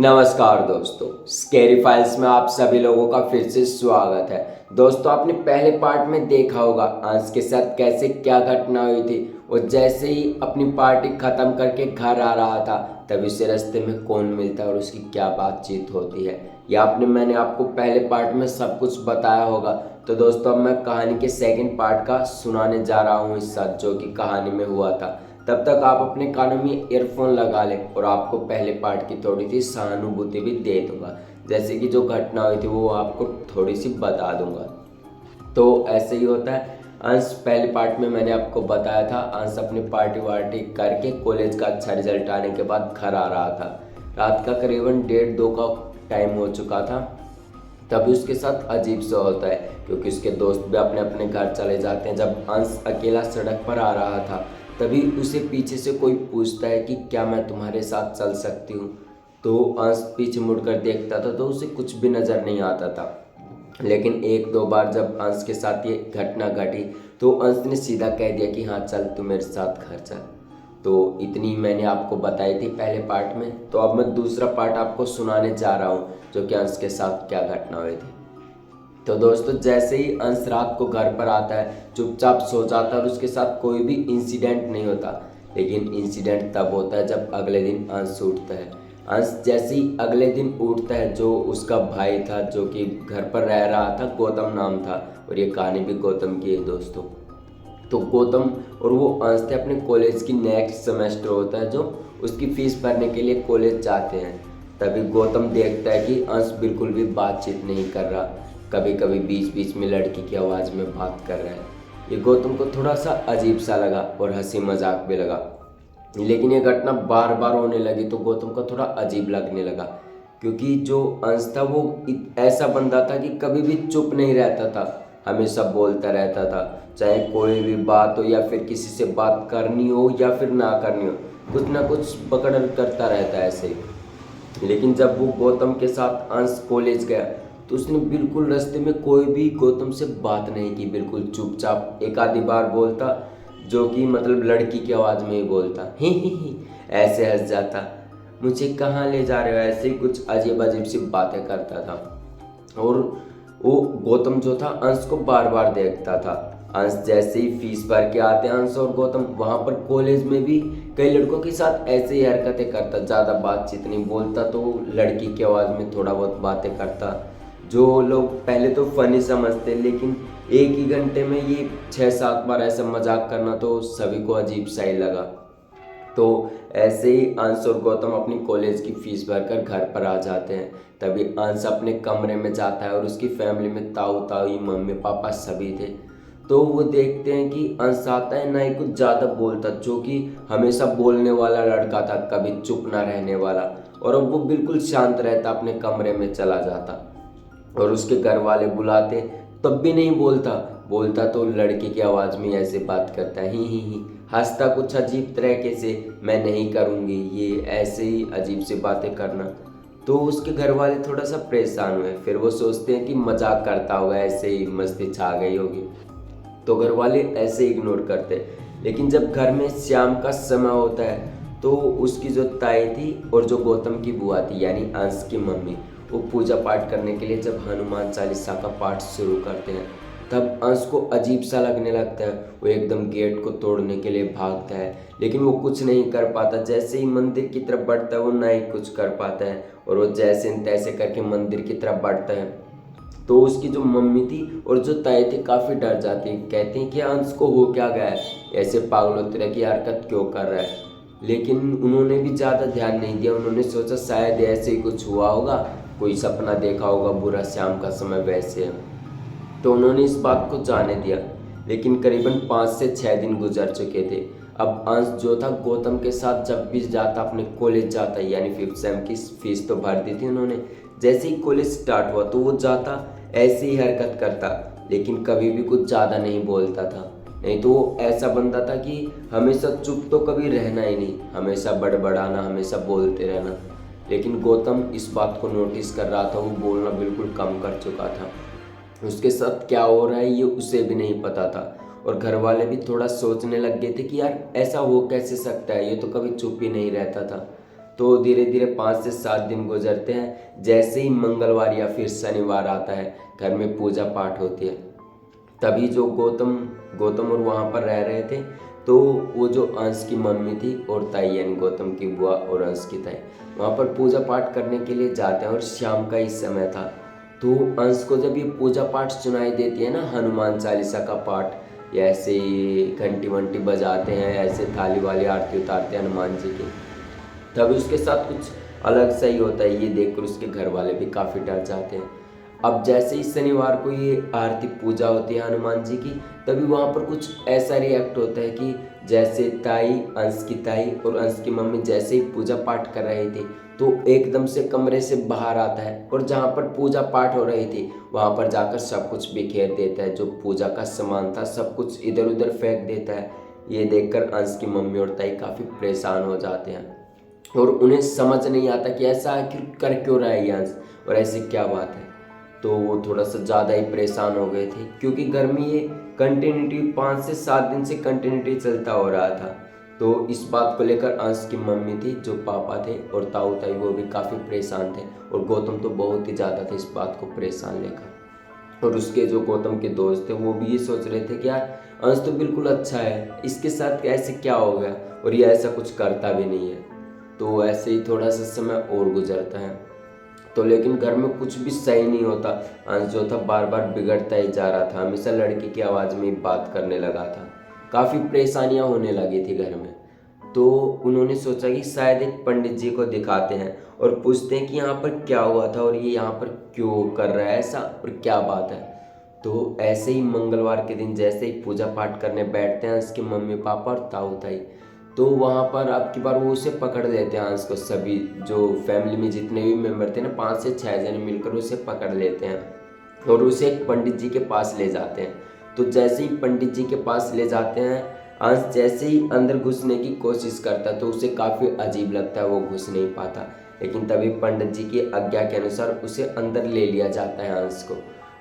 नमस्कार दोस्तों, scary files में आप सभी लोगों का फिर से स्वागत है। दोस्तों, आपने पहले पार्ट में देखा होगा अंश के साथ कैसे क्या घटना हुई थी। वो जैसे ही अपनी पार्टी खत्म करके घर आ रहा था तभी उसे रास्ते में कौन मिलता है और उसकी क्या बातचीत होती है। या मैंने आपको पहले पार्ट में सब कुछ बताया होगा। तो दोस्तों, अब मैं कहानी के सेकंड पार्ट का सुनाने जा रहा हूँ इस साथ, जो कि कहानी में हुआ था। तब तक आप अपने कानों में ईयरफोन लगा लें और आपको पहले पार्ट की थोड़ी सी सहानुभूति भी दे दूंगा। जैसे कि जो घटना हुई थी वो आपको थोड़ी सी बता दूंगा। तो ऐसे ही होता है। अंश पहले पार्ट में मैंने आपको बताया था, अंश अपनी पार्टी वार्टी करके कॉलेज का अच्छा रिजल्ट आने के बाद घर आ रहा था। रात का करीबन 1:30-2 का टाइम हो चुका था। तभी उसके साथ अजीब सा होता है क्योंकि उसके दोस्त भी अपने अपने घर चले जाते हैं। जब अंश अकेला सड़क पर आ रहा था तभी उसे पीछे से कोई पूछता है कि क्या मैं तुम्हारे साथ चल सकती हूँ। तो अंश पीछे मुड़कर देखता था तो उसे कुछ भी नज़र नहीं आता था। लेकिन एक दो बार जब अंश के साथ ये घटना घटी तो अंश ने सीधा कह दिया कि हाँ चल तू मेरे साथ घर चल। तो इतनी मैंने आपको बताई थी पहले पार्ट में। तो अब मैं दूसरा पार्ट आपको सुनाने जा रहा हूँ जो कि अंश के साथ क्या घटना हुई थी। तो दोस्तों, जैसे ही अंश रात को घर पर आता है चुपचाप सो जाता है और उसके साथ कोई भी इंसिडेंट नहीं होता। लेकिन इंसिडेंट तब होता है जब अगले दिन अंश उठता है। अंश जैसे ही अगले दिन उठता है, जो उसका भाई था जो कि घर पर रह रहा था, गौतम नाम था, और ये कहानी भी गौतम की है दोस्तों। तो गौतम और वो अंश थे, अपने कॉलेज की नेक्स्ट सेमेस्टर होता है जो उसकी फीस भरने के लिए कॉलेज जाते हैं। तभी गौतम देखता है कि अंश बिल्कुल भी बातचीत नहीं कर रहा, कभी कभी बीच बीच में लड़की की आवाज़ में बात कर रहा है। ये गौतम को थोड़ा सा अजीब सा लगा और हंसी मजाक भी लगा। लेकिन ये घटना बार बार होने लगी तो गौतम को थोड़ा अजीब लगने लगा, क्योंकि जो अंश था वो ऐसा बंदा था कि कभी भी चुप नहीं रहता था, हमेशा बोलता रहता था। चाहे कोई भी बात हो या फिर किसी से बात करनी हो या फिर ना करनी हो, कुछ ना कुछ पकड़ करता रहता है ऐसे ही। लेकिन जब वो गौतम के साथ अंश कॉलेज गया तो उसने बिल्कुल रास्ते में कोई भी गौतम से बात नहीं की, बिल्कुल चुपचाप एक आधी बार बोलता, जो कि मतलब लड़की की आवाज़ में ही बोलता, ही ऐसे हंस जाता, मुझे कहाँ ले जा रहे हो, ऐसे ही कुछ अजीब अजीब सी बातें करता था। और वो गौतम जो था अंश को बार बार देखता था। अंश जैसे ही फीस भर के आते हैं अंश और गौतम, वहाँ पर कॉलेज में भी कई लड़कों के साथ ऐसे ही हरकतें करता, ज़्यादा बातचीत नहीं, बोलता तो लड़की की आवाज़ में थोड़ा बहुत बातें करता। जो लोग पहले तो फनी समझते, लेकिन एक ही घंटे में ये 6-7 बार ऐसा मजाक करना तो सभी को अजीब सा ही लगा। तो ऐसे ही अंश और गौतम अपनी कॉलेज की फीस भरकर घर पर आ जाते हैं। तभी अंश अपने कमरे में जाता है और उसकी फैमिली में ताऊ ताई मम्मी पापा सभी थे। तो वो देखते हैं कि अंश आता है, ना ही कुछ ज़्यादा बोलता, जो कि हमेशा बोलने वाला लड़का था, कभी चुप ना रहने वाला, और अब वो बिल्कुल शांत रहता, अपने कमरे में चला जाता। और उसके घर वाले बुलाते तब भी नहीं बोलता, बोलता तो लड़की की आवाज़ में ऐसे बात करता है, ही हंसता कुछ अजीब तरीके से, मैं नहीं करूँगी, ये ऐसे ही अजीब सी बातें करना। तो उसके घर वाले थोड़ा सा परेशान हुए, फिर वो सोचते हैं कि मजाक करता होगा, ऐसे ही मस्ती छा गई होगी, तो घर वाले ऐसे इग्नोर करते। लेकिन जब घर में शाम का समय होता है तो उसकी जो ताई थी और जो गौतम की बुआ थी यानी अंश की मम्मी, वो पूजा पाठ करने के लिए जब हनुमान चालीसा का पाठ शुरू करते हैं तब अंश को अजीब सा लगने लगता है। वो एकदम गेट को तोड़ने के लिए भागता है, लेकिन वो कुछ नहीं कर पाता। जैसे ही मंदिर की तरफ बढ़ता है वो ना ही कुछ कर पाता है, और वो जैसे न तैसे करके मंदिर की तरफ बढ़ता है। तो उसकी जो मम्मी थी और जो ताई थी काफ़ी डर जाती है, कहती हैं कि अंश को हो क्या गया है, ऐसे पागलों तरह की हरकत क्यों कर रहा है। लेकिन उन्होंने भी ज़्यादा ध्यान नहीं दिया, उन्होंने सोचा शायद ऐसे ही कुछ हुआ होगा, कोई सपना देखा होगा बुरा, शाम का समय वैसे है, तो उन्होंने इस बात को जाने दिया। लेकिन करीबन 5 से 6 दिन गुजर चुके थे। अब अंश जो था गौतम के साथ जब भी जाता, अपने कॉलेज जाता, यानी 5th सेम की फीस तो भर दी थी उन्होंने, जैसे ही कॉलेज स्टार्ट हुआ तो वो जाता, ऐसे ही हरकत करता, लेकिन कभी भी कुछ ज़्यादा नहीं बोलता था। नहीं तो वो ऐसा बंदा था कि हमेशा चुप तो कभी रहना ही नहीं, हमेशा बड़बड़ाना, हमेशा बोलते रहना। लेकिन गौतम इस बात को नोटिस कर रहा था, वो बोलना बिल्कुल कम कर चुका था। उसके साथ क्या हो रहा है ये उसे भी नहीं पता था, और घर वाले भी थोड़ा सोचने लग गए थे कि यार ऐसा हो कैसे सकता है, ये तो कभी चुप ही नहीं रहता था। तो धीरे धीरे 5 से 7 दिन गुजरते हैं। जैसे ही मंगलवार या फिर शनिवार आता है, घर में पूजा पाठ होती है। तभी जो गौतम और वहाँ पर रह रहे थे, तो वो जो अंश की मम्मी थी और ताई, यानी गौतम की बुआ और अंश की ताई, वहाँ पर पूजा पाठ करने के लिए जाते हैं। और शाम का ही समय था, तो अंश को जब ये पूजा पाठ सुनाई देती है ना, हनुमान चालीसा का पाठ, या ऐसे ही घंटी वंटी बजाते हैं, ऐसे थाली वाली आरती उतारते हैं हनुमान जी की, तभी उसके साथ कुछ अलग सा ही होता है। ये देखकर उसके घर वाले भी काफ़ी डर जाते हैं। अब जैसे ही शनिवार को ये आरती पूजा होती है हनुमान जी की, तभी वहाँ पर कुछ ऐसा रिएक्ट होता है कि जैसे अंश की ताई और अंश की मम्मी जैसे ही पूजा पाठ कर रही थी, तो एकदम से कमरे से बाहर आता है और जहाँ पर पूजा पाठ हो रही थी वहाँ पर जाकर सब कुछ बिखेर देता है। जो पूजा का सामान था सब कुछ इधर उधर फेंक देता है। ये देखकर अंश की मम्मी और ताई काफ़ी परेशान हो जाते हैं और उन्हें समझ नहीं आता कि ऐसा आखिर कर क्यों रहा है ये अंश, और ऐसी क्या बात है। तो वो थोड़ा सा ज़्यादा ही परेशान हो गए थे, क्योंकि घर में ये कंटिन्यूटी 5 से 7 दिन से कंटिन्यूटी चलता हो रहा था। तो इस बात को लेकर अंश की मम्मी थी, जो पापा थे, और ताऊ ताई, वो भी काफ़ी परेशान थे। और गौतम तो बहुत ही ज़्यादा था इस बात को परेशान लेकर। और उसके जो गौतम के दोस्त थे वो भी ये सोच रहे थे कि यार अंश तो बिल्कुल अच्छा है, इसके साथ ऐसे क्या हो गया, और ये ऐसा कुछ करता भी नहीं है। तो ऐसे ही थोड़ा सा समय और गुजरता है, तो लेकिन घर में कुछ भी सही नहीं होता। अंश जो था बार बार बिगड़ता ही जा रहा था, हमेशा लड़की की आवाज़ में ही बात करने लगा था। काफ़ी परेशानियां होने लगी थी घर में। तो उन्होंने सोचा कि शायद एक पंडित जी को दिखाते हैं और पूछते हैं कि यहाँ पर क्या हुआ था और ये यहाँ पर क्यों कर रहा है ऐसा, और क्या बात है। तो ऐसे ही मंगलवार के दिन जैसे ही पूजा पाठ करने बैठते हैं उसके मम्मी पापा और ताऊ ताई, तो वहाँ पर अब की बार वो उसे पकड़ लेते हैं। अंश को सभी जो फैमिली में जितने भी मेंबर थे ना, 5 से 6 जने मिलकर उसे पकड़ लेते हैं और उसे एक पंडित जी के पास ले जाते हैं। तो जैसे ही पंडित जी के पास ले जाते हैं, अंश जैसे ही अंदर घुसने की कोशिश करता है तो उसे काफ़ी अजीब लगता है, वो घुस नहीं पाता। लेकिन तभी पंडित जी की आज्ञा के अनुसार उसे अंदर ले लिया जाता है अंश को,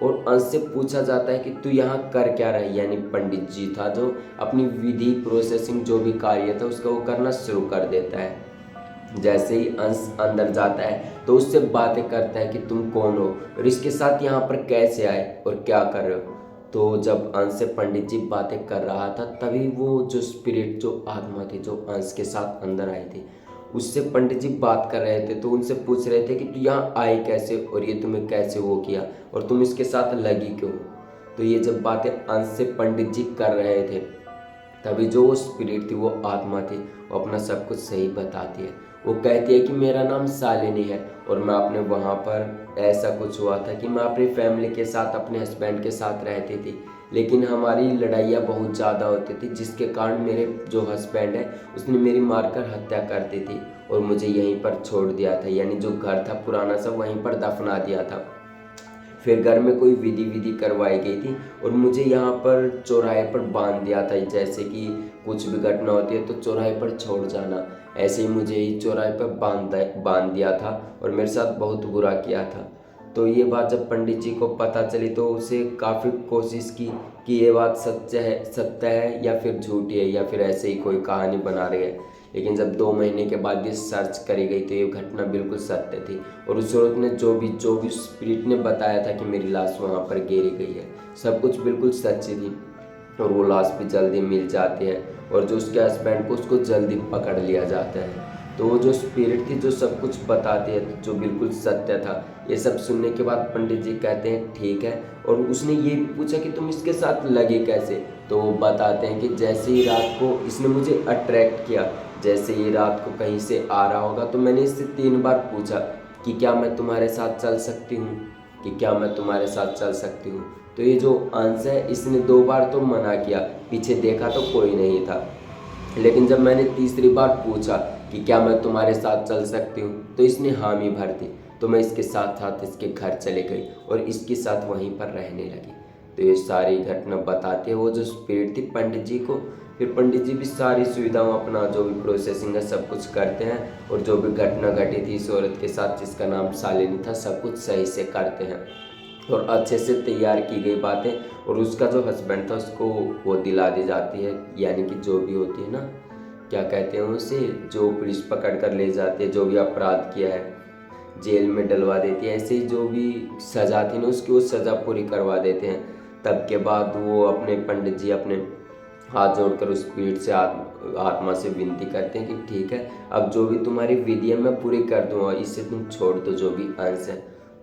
और अंश से पूछा जाता है कि तू यहाँ कर क्या रहा है। यानी पंडित जी था जो अपनी विधि प्रोसेसिंग जो भी कार्य था उसका वो करना शुरू कर देता है। जैसे ही अंश अंदर जाता है तो उससे बातें करता है कि तुम कौन हो और इसके साथ यहाँ पर कैसे आए और क्या कर रहे हो। तो जब अंश से पंडित जी बातें कर रहा था, तभी वो जो स्पिरिट, जो आत्मा थी जो अंश के साथ अंदर आई थी, उससे पंडित जी बात कर रहे थे। तो उनसे पूछ रहे थे कि तू यहाँ आई कैसे और ये तुम्हें कैसे वो किया और तुम इसके साथ लगी क्यों। तो ये जब बातें अंश से पंडित जी कर रहे थे, तभी जो वो स्पिरिट थी, वो आत्मा थी, वो अपना सब कुछ सही बताती है। वो कहती है कि मेरा नाम शालिनी है और मैं अपने वहाँ पर ऐसा कुछ हुआ था कि मैं अपनी फैमिली के साथ, अपने हस्बैंड के साथ रहती थी, लेकिन हमारी लड़ाइयाँ बहुत ज़्यादा होती थी, जिसके कारण मेरे जो हस्बैंड है उसने मेरी मारकर हत्या कर दी थी और मुझे यहीं पर छोड़ दिया था। यानी जो घर था पुराना सा, वहीं पर दफना दिया था। फिर घर में कोई विधि करवाई गई थी और मुझे यहाँ पर चौराहे पर बांध दिया था। जैसे कि कुछ भी घटना होती है तो चौराहे पर छोड़ जाना, ऐसे ही मुझे ही चौराहे पर बांध दिया था और मेरे साथ बहुत बुरा किया था। तो ये बात जब पंडित जी को पता चली तो उसे काफ़ी कोशिश की कि ये बात सत्य है या फिर झूठी है या फिर ऐसे ही कोई कहानी बना रही है। लेकिन जब 2 महीने के बाद ये सर्च करी गई तो ये घटना बिल्कुल सत्य थी। और उस औरत ने जो भी स्पिरिट ने बताया था कि मेरी लाश वहाँ पर गिरी गई है, सब कुछ बिल्कुल सच्ची थी। और वो लाश भी जल्दी मिल जाती है और जो उसके हस्बैंड को उसको जल्दी पकड़ लिया जाता है। तो वो जो स्पिरिट थी जो सब कुछ बताती है, जो बिल्कुल सत्य था। ये सब सुनने के बाद पंडित जी कहते हैं ठीक है, और उसने ये भी पूछा कि तुम इसके साथ लगे कैसे। तो वो बताते हैं कि जैसे ही रात को इसने मुझे अट्रैक्ट किया, जैसे ही रात को कहीं से आ रहा होगा तो मैंने इससे 3 बार पूछा कि क्या मैं तुम्हारे साथ चल सकती हूँ, कि क्या मैं तुम्हारे साथ चल सकती हूँ। तो ये जो अंश है इसने 2 बार तो मना किया, पीछे देखा तो कोई नहीं था। लेकिन जब मैंने तीसरी बार पूछा कि क्या मैं तुम्हारे साथ चल सकती हूँ, तो इसने हामी भर दी। तो मैं इसके साथ साथ इसके घर चले गई और इसके साथ वहीं पर रहने लगी। तो ये सारी घटना बताते हैं वो जो स्पिरिट थी पंडित जी को। फिर पंडित जी भी सारी सुविधाओं, अपना जो भी प्रोसेसिंग है सब कुछ करते हैं और जो भी घटना घटी थी इस औरत के साथ जिसका नाम शालिनी था, सब कुछ सही से करते हैं और अच्छे से तैयार की गई बातें। और उसका जो हस्बैंड था उसको वो दिला दी जाती है, यानी कि जो भी होती है ना, क्या कहते हैं उसे, जो पुलिस पकड़ कर ले जाती है, जो भी अपराध किया है जेल में डलवा देती है। ऐसे ही जो भी सज़ा थी ना उसकी, वो सज़ा पूरी करवा देते हैं। तब के बाद वो अपने पंडित जी अपने हाथ जोड़कर उस पीठ से आत्मा से विनती करते हैं कि ठीक है, अब जो भी तुम्हारी विधि है मैं पूरी कर दूंगा, इससे तुम छोड़ दो जो भी अंश है।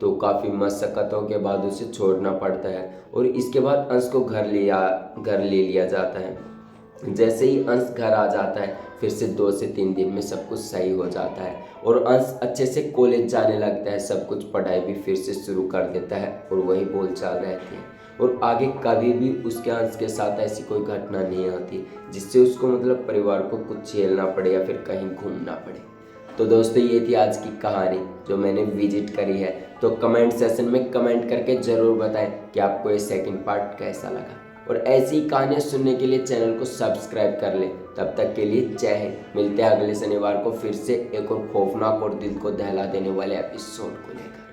तो काफ़ी मशक्क़तों के बाद उसे छोड़ना पड़ता है और इसके बाद अंश को घर ले लिया जाता है। जैसे ही अंश घर आ जाता है फिर से 2 से 3 दिन में सब कुछ सही हो जाता है और अंश अच्छे से कॉलेज जाने लगता है, सब कुछ पढ़ाई भी फिर से शुरू कर देता है और वही बोलचाल रहती है। और आगे कभी भी उसके अंश के साथ ऐसी कोई घटना नहीं होती जिससे उसको मतलब परिवार को कुछ झेलना पड़े या फिर कहीं घूमना पड़े। तो दोस्तों ये थी आज की कहानी जो मैंने विजिट करी है। तो कमेंट सेशन में कमेंट करके ज़रूर बताएं कि आपको ये सेकंड पार्ट कैसा लगा और ऐसी ही कहानियाँ सुनने के लिए चैनल को सब्सक्राइब कर लें। तब तक के लिए जय हिंद। मिलते हैं अगले शनिवार को फिर से एक और खौफनाक और दिल को दहला देने वाले एपिसोड को लेकर।